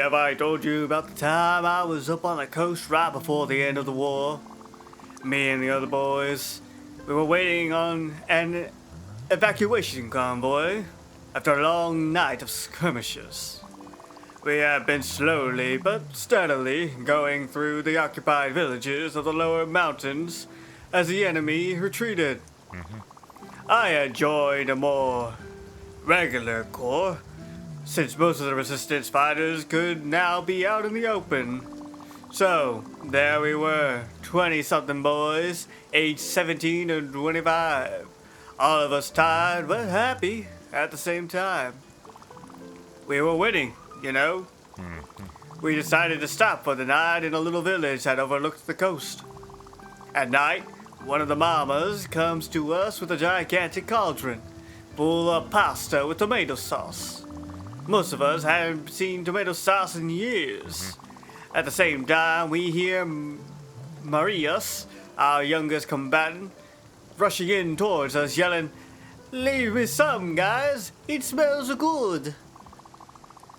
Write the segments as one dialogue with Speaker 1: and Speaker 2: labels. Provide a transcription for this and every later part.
Speaker 1: have I told you about the time I was up on the coast right before the end of the war? Me and the other boys, we were waiting on an evacuation convoy after a long night of skirmishes. We had been slowly but steadily going through the occupied villages of the lower mountains as the enemy retreated. I had joined a more regular corps, since most of the resistance fighters could now be out in the open. So, there we were, 20-something boys, aged 17 and 25. All of us tired but happy at the same time. We were winning, you know. We decided to stop for the night in a little village that overlooked the coast. At night, one of the mamas comes to us with a gigantic cauldron full of pasta with tomato sauce. Most of us hadn't seen tomato sauce in years. At the same time, we hear Marius, our youngest combatant, rushing in towards us, yelling, "Leave me some, guys! It smells good!"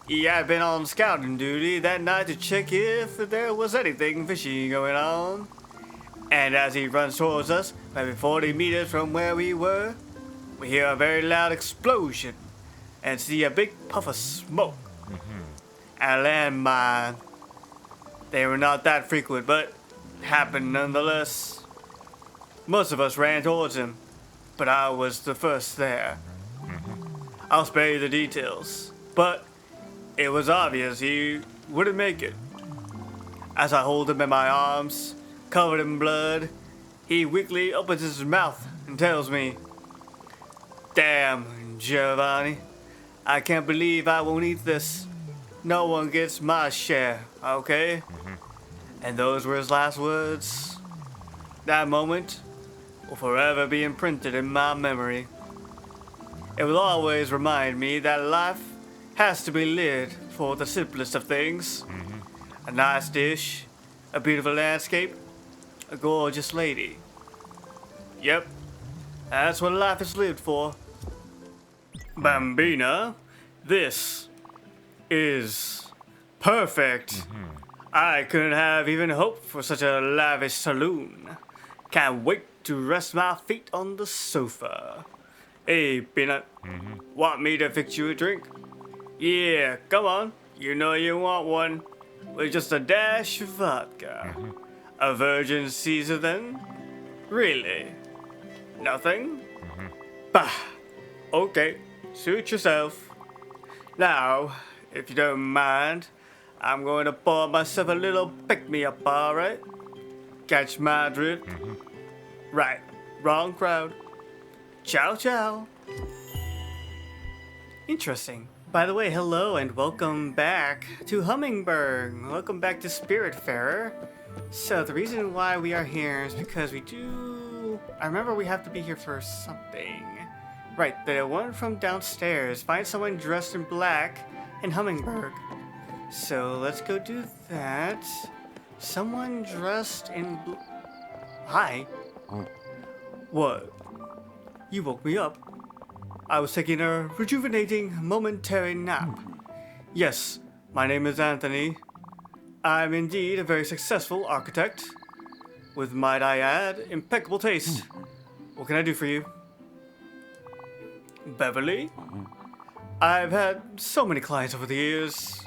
Speaker 1: He had been on scouting duty that night to check if there was anything fishy going on. And as he runs towards us, maybe 40 meters from where we were, we hear a very loud explosion and see a big puff of smoke. A landmine. They were not that frequent, but happened nonetheless. Most of us ran towards him, but I was the first there. I'll spare you the details, but it was obvious he wouldn't make it. As I hold him in my arms, covered in blood, he weakly opens his mouth and tells me, "Damn, Giovanni, I can't believe I won't eat this. No one gets my share, okay?" And those were his last words. That moment will forever be imprinted in my memory. It will always remind me that life has to be lived for the simplest of things. A nice dish, a beautiful landscape, a gorgeous lady. Yep, that's what life is lived for. Bambina, this is perfect. I couldn't have even hoped for such a lavish saloon. Can't wait to rest my feet on the sofa. Hey, Peanut, want me to fix you a drink? Yeah, come on. You know you want one. With just a dash of vodka. A virgin Caesar then? Really? Nothing? Bah. Okay, suit yourself. Now, if you don't mind, I'm going to pour myself a little pick-me-up, alright? Catch my drift? Right, wrong crowd. Ciao, ciao. Interesting. By the way, hello and welcome back to Hummingbird. Welcome back to Spiritfarer. So the reason why we are here is because I remember we have to be here for something. Right, the one from downstairs. Find someone dressed in black in Hummingbird. So let's go do that. Someone dressed in Hi. What? You woke me up. I was taking a rejuvenating momentary nap. Yes, my name is Anthony. I'm indeed a very successful architect. With, might I add, impeccable taste. What can I do for you? Beverly? I've had so many clients over the years.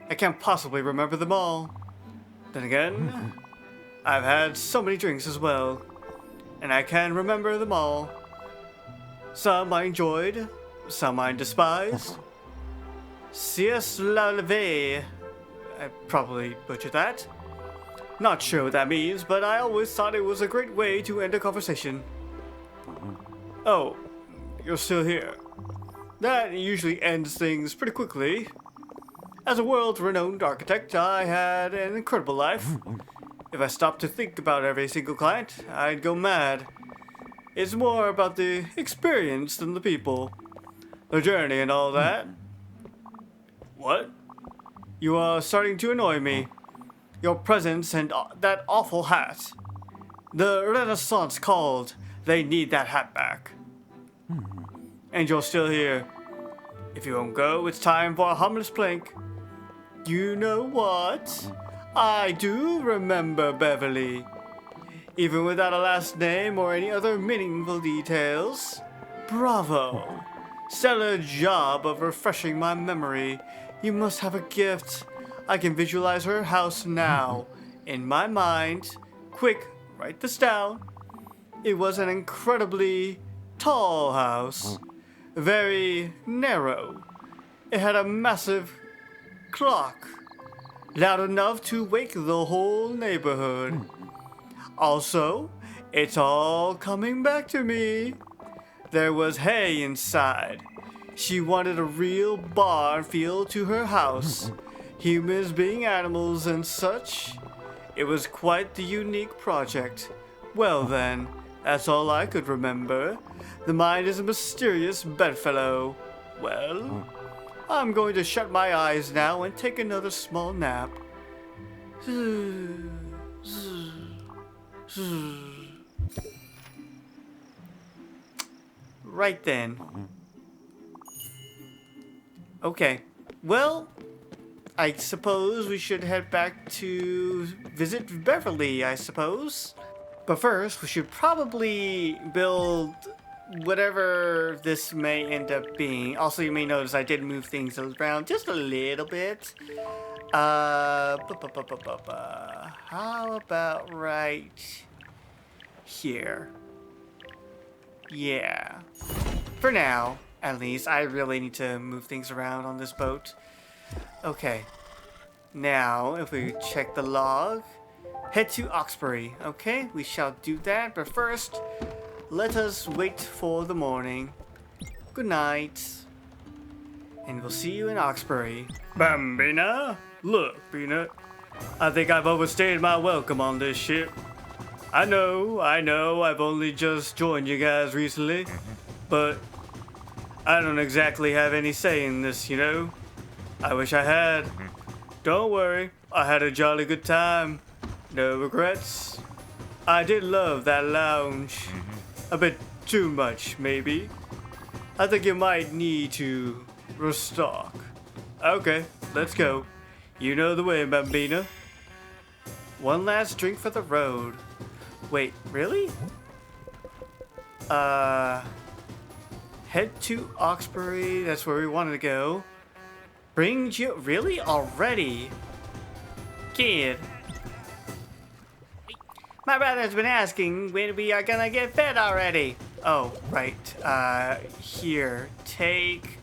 Speaker 1: I can't possibly remember them all. Then again, I've had so many drinks as well. And I can remember them all. Some I enjoyed, some I despised. Sieste la levée. I probably butchered that. Not sure what that means, but I always thought it was a great way to end a conversation. Oh, you're still here. That usually ends things pretty quickly. As a world-renowned architect, I had an incredible life. If I stopped to think about every single client, I'd go mad. It's more about the experience than the people. The journey and all that. What? You are starting to annoy me. Your presence and that awful hat. The Renaissance called. They need that hat back. And you're still here. If you won't go, it's time for a harmless plank. You know what? I do remember Beverly. Even without a last name or any other meaningful details. Bravo! Stellar job of refreshing my memory. You must have a gift. I can visualize her house now. In my mind. Quick, write this down. It was an incredibly tall house. Very narrow. It had a massive clock. Loud enough to wake the whole neighborhood. Also, it's all coming back to me. There was hay inside. She wanted a real barn feel to her house. Humans being animals and such. It was quite the unique project. Well then, that's all I could remember. The mind is a mysterious bedfellow. Well, I'm going to shut my eyes now and take another small nap. Right then. Okay. Well, I suppose we should head back to visit Beverly, I suppose. But first, we should probably build whatever this may end up being. Also, you may notice I did move things around just a little bit. How about right here? Yeah. For now, at least, I really need to move things around on this boat. Okay. Now, if we check the log, head to Oxbury. Okay, we shall do that, but first, let us wait for the morning. Good night. And we'll see you in Oxbury. Bambina? Look, Peanut. I think I've overstayed my welcome on this ship. I know, I've only just joined you guys recently, but I don't exactly have any say in this, you know? I wish I had. Don't worry, I had a jolly good time. No regrets. I did love that lounge. A bit too much, maybe. I think you might need to restock. Okay, let's go. You know the way, Bambina. One last drink for the road. Wait, really? Head to Oxbury, that's where we wanted to go. Bring you, really? Already? Kid. My brother's been asking when we are gonna get fed already. Oh, right. Here, take,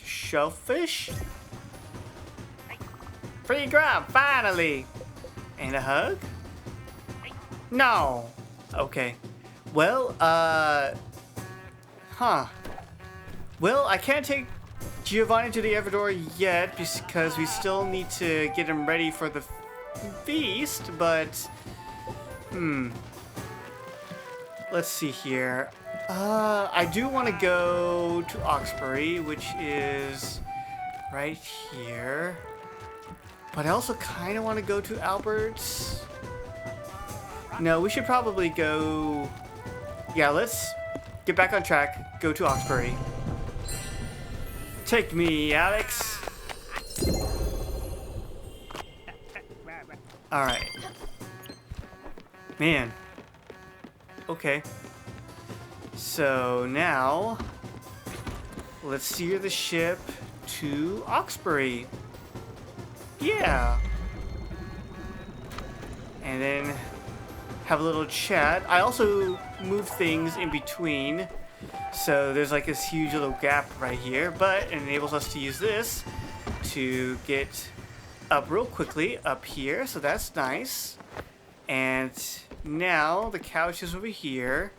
Speaker 1: shellfish? Free grub, finally! And a hug? No! Okay. Well, Well, I can't take Giovanni to the Everdor yet because we still need to get him ready for the feast, but... Let's see here. I do want to go to Oxbury, which is right here. But I also kind of want to go to Albert's. No, we should probably go... Yeah, let's get back on track. Go to Oxbury. Take me, Alex. Alright. Man. Okay. So now, let's steer the ship to Oxbury. Yeah. And then have a little chat. I also move things in between. So there's like this huge little gap right here, but it enables us to use this to get up real quickly up here. So that's nice. And now the couch is over here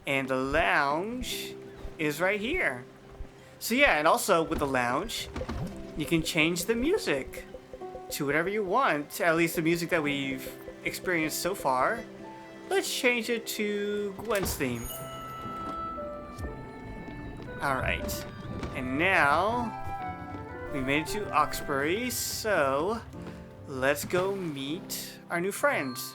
Speaker 1: and the lounge is right here. So yeah, and also with the lounge, you can change the music to whatever you want, at least the music that we've experienced so far. Let's change it to Gwen's theme. Alright, and now we made it to Oxbury, so let's go meet our new friends.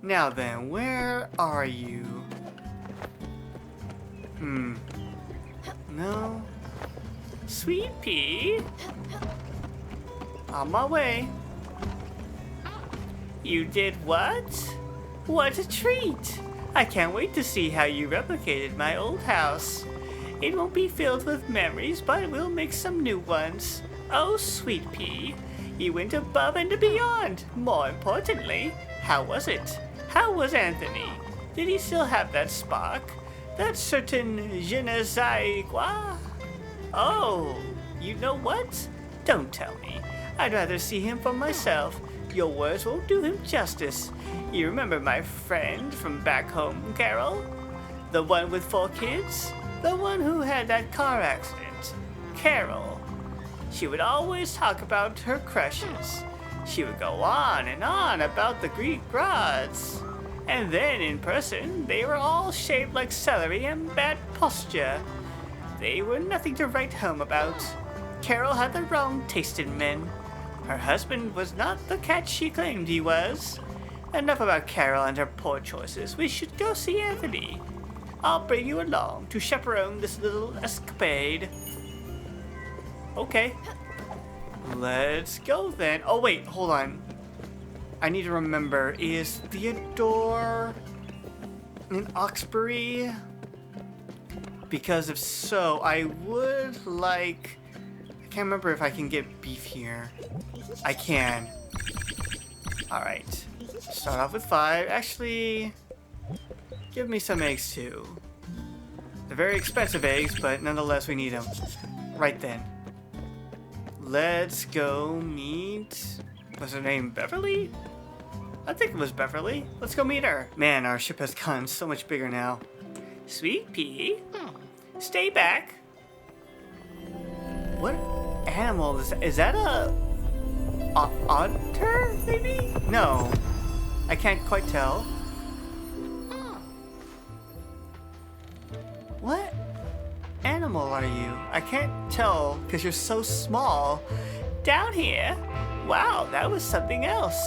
Speaker 1: Now then, where are you? No. Sweet pea? On my way. You did what? What a treat! I can't wait to see how you replicated my old house. It won't be filled with memories, but we'll make some new ones. Oh, Sweet Pea, you went above and beyond. More importantly, how was it? How was Anthony? Did he still have that spark? That certain je ne sais quoi? Oh, you know what? Don't tell me. I'd rather see him for myself. Your words won't do him justice. You remember my friend from back home, Carol? The one with 4 kids? The one who had that car accident. Carol. She would always talk about her crushes. She would go on and on about the Greek gods. And then in person, they were all shaped like celery and bad posture. They were nothing to write home about. Carol had the wrong taste in men. Her husband was not the catch she claimed he was. Enough about Carol and her poor choices. We should go see Anthony. I'll bring you along to chaperone this little escapade. Okay. Let's go then. Oh wait, hold on. I need to remember, is Theodore in Oxbury? Because if so, I would like... I can't remember if I can get beef here. I can. Alright. Start off with 5. Actually, give me some eggs too. They're very expensive eggs, but nonetheless we need them. Right then. Let's go meet... What's her name? Beverly? I think it was Beverly. Let's go meet her. Man, our ship has gotten so much bigger now. Sweet Pea, stay back. What animal is that? Is that a otter, maybe? No, I can't quite tell. What animal are you? I can't tell because you're so small. Down here? Wow, that was something else.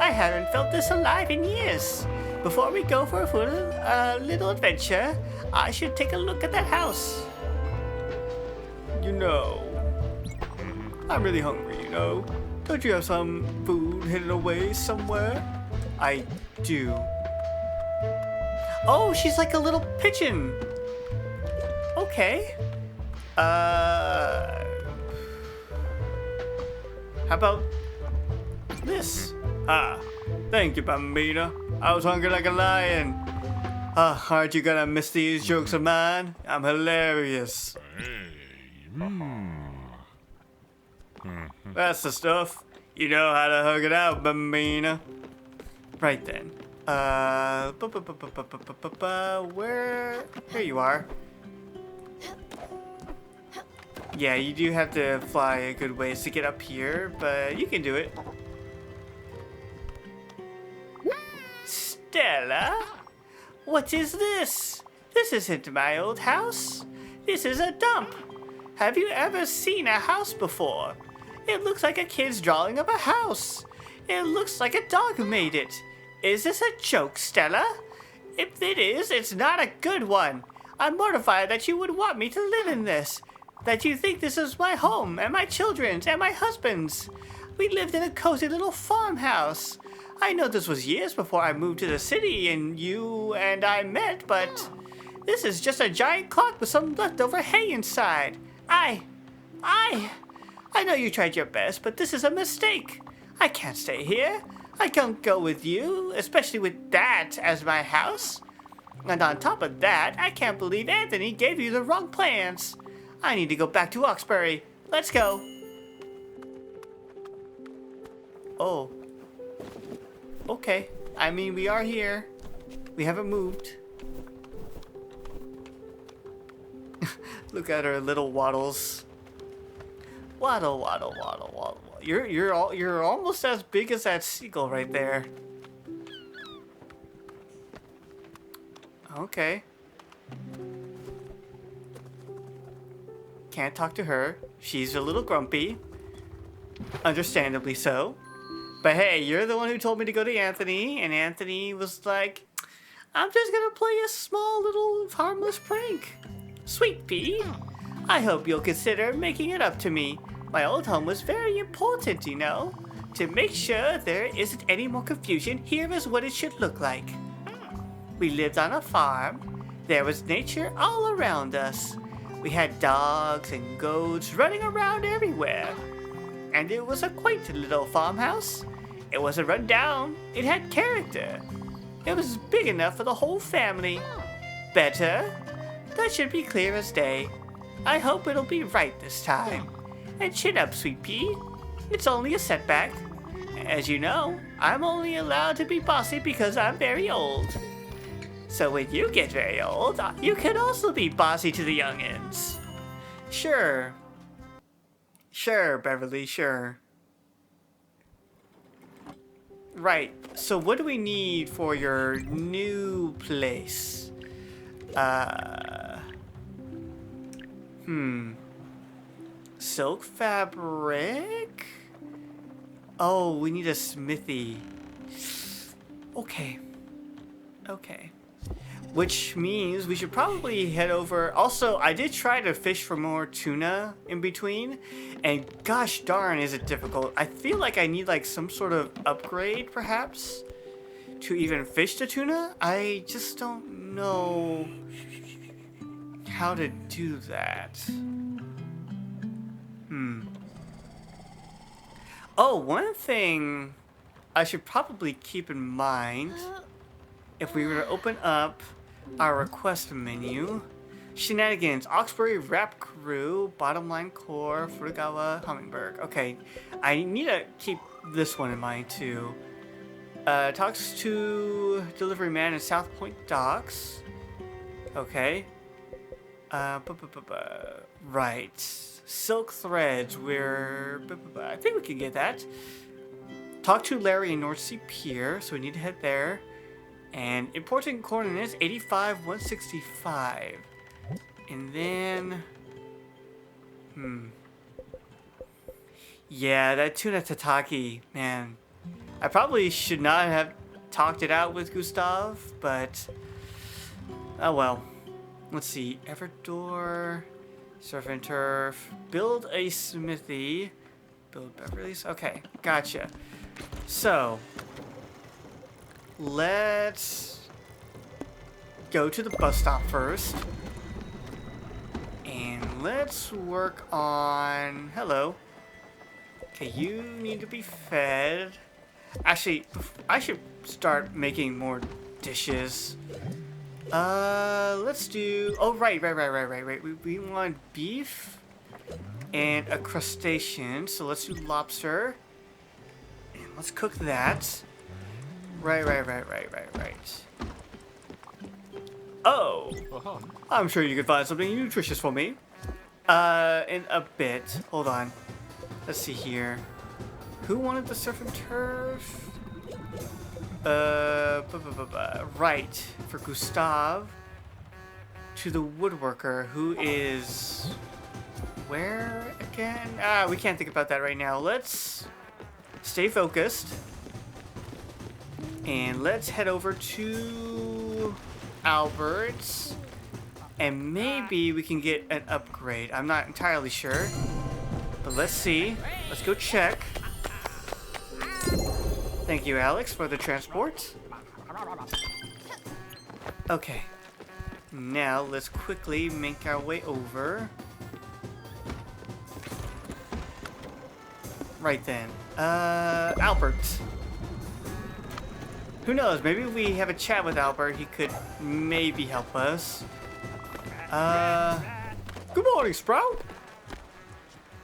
Speaker 1: I haven't felt this alive in years. Before we go for a little adventure, I should take a look at that house. You know, I'm really hungry, you know. Don't you have some food hidden away somewhere? I do. Oh, she's like a little pigeon. Okay. How about this? Ah, thank you, Bambina. I was hungry like a lion. Aren't you gonna miss these jokes of mine? I'm hilarious. That's the stuff. You know how to hug it out, Bambina. Right then. Where? Here you are. Yeah, you do have to fly a good ways to get up here, but you can do it. Stella? What is this? This isn't my old house. This is a dump. Have you ever seen a house before? It looks like a kid's drawing of a house. It looks like a dog made it. Is this a joke, Stella? If it is, it's not a good one. I'm mortified that you would want me to live in this. That you think this is my home and my children's and my husband's. We lived in a cozy little farmhouse. I know this was years before I moved to the city and you and I met, but this is just a giant clock with some leftover hay inside. I know you tried your best, but this is a mistake. I can't stay here. I can't go with you, especially with that as my house. And on top of that, I can't believe Anthony gave you the wrong plans. I need to go back to Oxbury. Let's go. Oh. Okay. I mean, we are here. We haven't moved. Look at her little waddles. Waddle, waddle, waddle, waddle. You're almost as big as that seagull right there. Okay. Can't talk to her. She's a little grumpy. Understandably so. But hey, you're the one who told me to go to Anthony, and Anthony was like, I'm just gonna play a small little harmless prank. Sweet pea, I hope you'll consider making it up to me. My old home was very important, you know. To make sure there isn't any more confusion, here is what it should look like. We lived on a farm. There was nature all around us. We had dogs and goats running around everywhere. And it was a quaint little farmhouse. It wasn't run down. It had character. It was big enough for the whole family. Better? That should be clear as day. I hope it'll be right this time. And chin up, Sweet Pea. It's only a setback. As you know, I'm only allowed to be bossy because I'm very old. So when you get very old, you can also be bossy to the youngins. Sure. Sure, Beverly, sure. Right, so what do we need for your new place? Silk fabric? Oh, we need a smithy. Okay. Which means we should probably head over. Also, I did try to fish for more tuna in between, and gosh darn is it difficult. I feel like I need like some sort of upgrade perhaps to even fish the tuna. I just don't know how to do that. Oh, one thing I should probably keep in mind if we were to open up our request menu. Shenanigans, Oxbury Rap Crew, Bottom Line Core, Furugawa, Hummingbird. Okay, I need to keep this one in mind too. Talks to delivery man in South Point Docks. Okay. Right. Silk threads, I think we can get that. Talk to Larry in North Sea Pier, so we need to head there. And important coordinates 85-165. And then yeah, that tuna tataki, man. I probably should not have talked it out with Gustav, but oh well. Let's see. Everdor, Surf and Turf, build a smithy, build Beverly's. Okay, gotcha. So let's go to the bus stop first. And let's work on... Hello. Okay, you need to be fed. Actually, I should start making more dishes. Let's do... Oh, right. We want beef and a crustacean. So let's do lobster. And let's cook that. Right. Oh, I'm sure you can find something nutritious for me. In a bit. Hold on. Let's see here. Who wanted the surf and turf? Right. For Gustav. To the woodworker, who is... Where again? We can't think about that right now. Let's stay focused. And let's head over to Albert's. And maybe we can get an upgrade. I'm not entirely sure. But let's see. Let's go check. Thank you, Alex, for the transport. Okay. Now, let's quickly make our way over. Right then. Albert. Who knows? Maybe if we have a chat with Albert, he could maybe help us. Good morning, Sprout.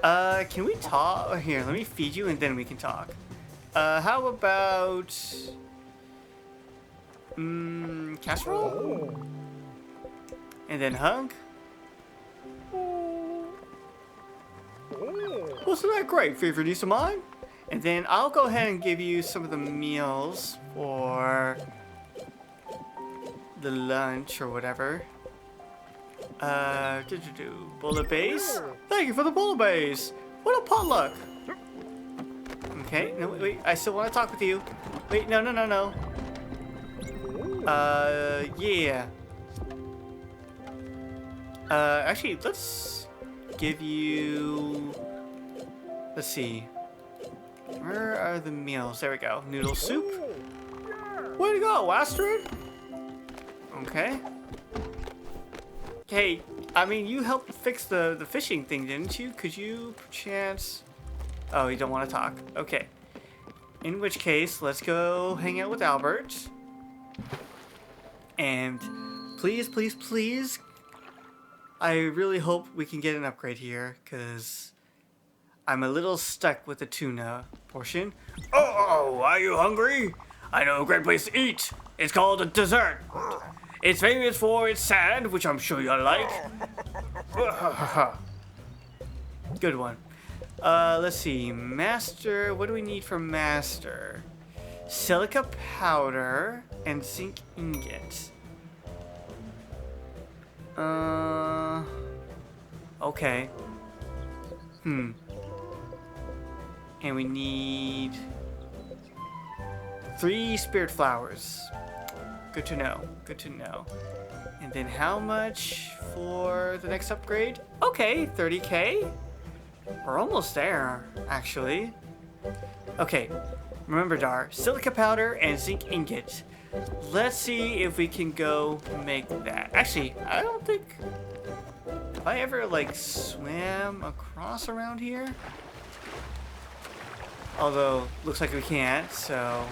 Speaker 1: Can we talk? Here, let me feed you and then we can talk. How about... casserole? And then hug? Wasn't that great? Favorite niece of mine? And then I'll go ahead and give you some of the meals for the lunch or whatever. Bullet base? Thank you for the bullet base. What a potluck. Okay, no, wait, I still want to talk with you. Wait, no. Yeah. Actually, let's give you... Let's see. Where are the meals? There we go. Noodle soup. Way to go, Astrid! Okay. Hey, I mean, you helped fix the fishing thing, didn't you? Could you, perchance... Oh, you don't want to talk. Okay. In which case, let's go hang out with Albert. And please, I really hope we can get an upgrade here, because I'm a little stuck with the tuna portion. Oh, are you hungry? I know a great place to eat. It's called a dessert. It's famous for its sand, which I'm sure you'll like. Good one. Let's see. Master, what do we need for master? Silica powder and zinc ingot. Okay. And we need 3 spirit flowers. Good to know. And then how much for the next upgrade? Okay, 30k. We're almost there, actually. Okay, remember Dar, silica powder and zinc ingot. Let's see if we can go make that. Actually, I don't think... Have I ever, like, swam across around here? Although, looks like we can't, so...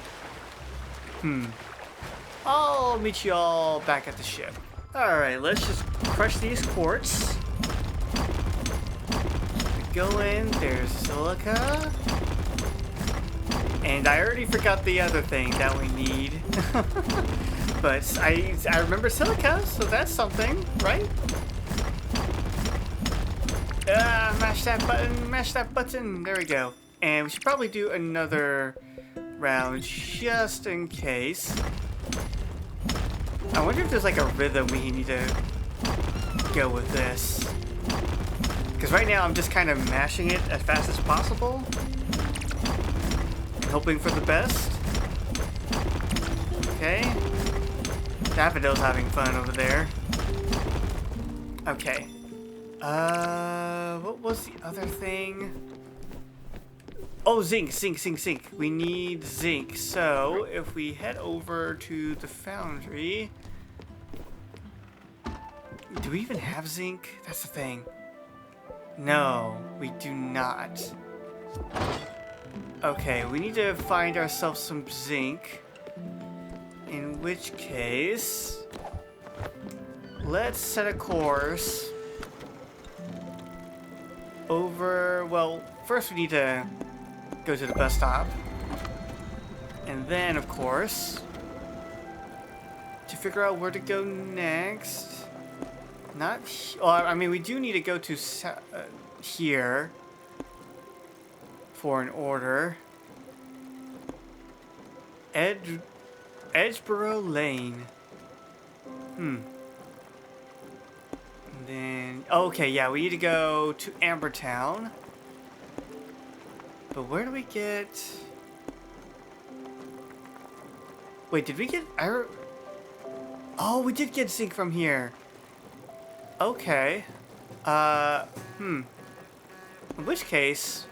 Speaker 1: I'll meet you all back at the ship. Alright, let's just crush these quartz. Go in, there's silica. And I already forgot the other thing that we need. But I remember silica, so that's something, right? Mash that button, there we go. And we should probably do another round just in case. I wonder if there's like a rhythm we need to go with this. Because right now I'm just kind of mashing it as fast as possible. And hoping for the best. Okay. Daffodil's having fun over there. Okay. What was the other thing? Oh, zinc. We need zinc. So, if we head over to the foundry... Do we even have zinc? That's the thing. No, we do not. Okay, we need to find ourselves some zinc. In which case... Let's set a course... over... Well, first we need to... go to the bus stop. And then, of course, to figure out where to go next. I mean, we do need to go to here for an order. Edgeboro Lane. And then, okay, yeah, we need to go to Ambertown. But where do we get... Wait, did we get... Oh, we did get zinc from here. Okay. In which case...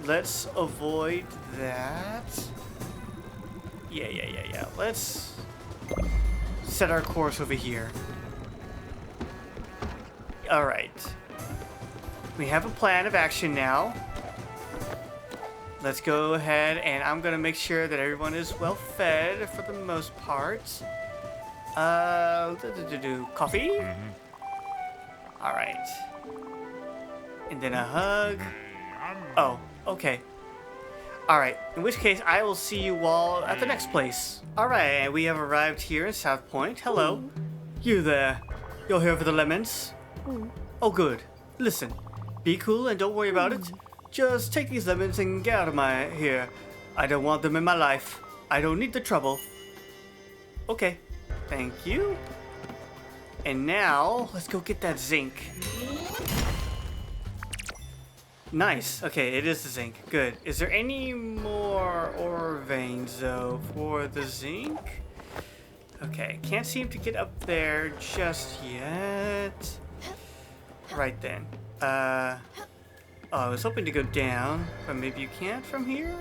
Speaker 1: Let's avoid that. Yeah. Let's set our course over here. Alright. We have a plan of action now. Let's go ahead and I'm gonna make sure that everyone is well fed for the most part. Coffee? Alright. And then a hug. Oh, okay. Alright, in which case I will see you all at the next place. Alright, we have arrived here in South Point. Hello. You there. You're here for the lemons? Oh good. Listen, be cool and don't worry about it. Just take these lemons and get out of my here. I don't want them in my life. I don't need the trouble. Okay, thank you. And now, let's go get that zinc. Nice. Okay, it is the zinc. Good. Is there any more ore veins, though, for the zinc? Okay, can't seem to get up there just yet. Right then. Oh, I was hoping to go down, but maybe you can't from here?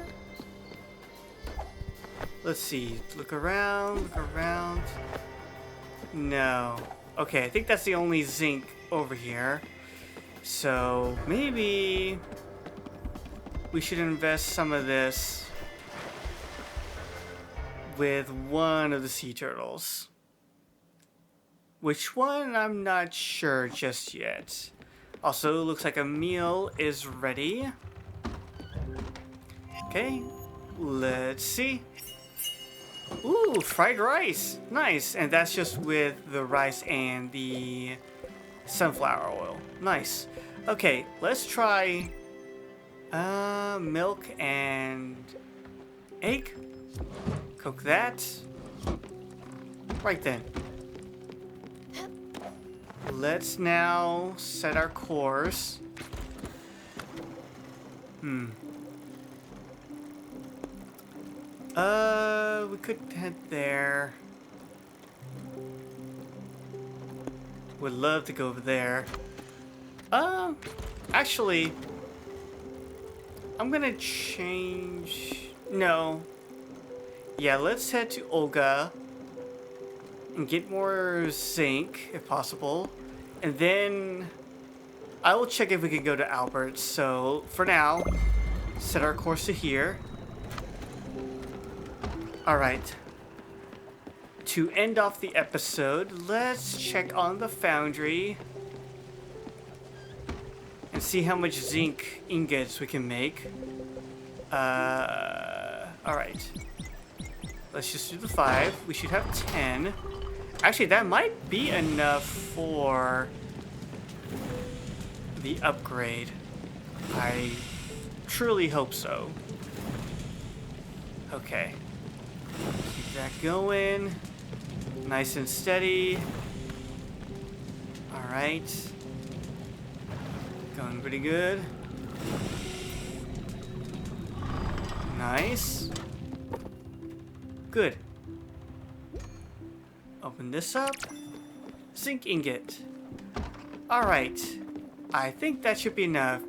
Speaker 1: Let's see. Look around, look around. No. Okay, I think that's the only zinc over here. So maybe we should invest some of this with one of the sea turtles. Which one? I'm not sure just yet. Also, looks like a meal is ready. Okay, let's see. Ooh, fried rice. Nice. And that's just with the rice and the sunflower oil. Nice. Okay, let's try milk and egg. Cook that. Right then. Let's now set our course. We could head there. Would love to go over there. Actually, I'm gonna change. No. Yeah, let's head to Olga and get more zinc if possible. And then I will check if we can go to Albert. So for now, set our course to here. Alright. To end off the episode, let's check on the foundry and see how much zinc ingots we can make. Alright. Let's just do the 5. We should have 10. Actually, that might be enough for the upgrade. I truly hope so. Okay. Keep that going. Nice and steady. Alright. Going pretty good. Nice. Good. Open this up. Zinc ingot. Alright. I think that should be enough.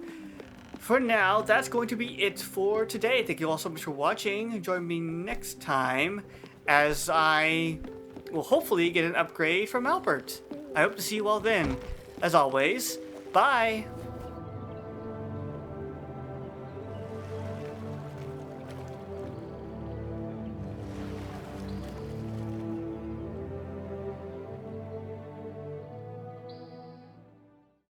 Speaker 1: For now, that's going to be it for today. Thank you all so much for watching. Join me next time as I will hopefully get an upgrade from Albert. I hope to see you all then. As always, bye!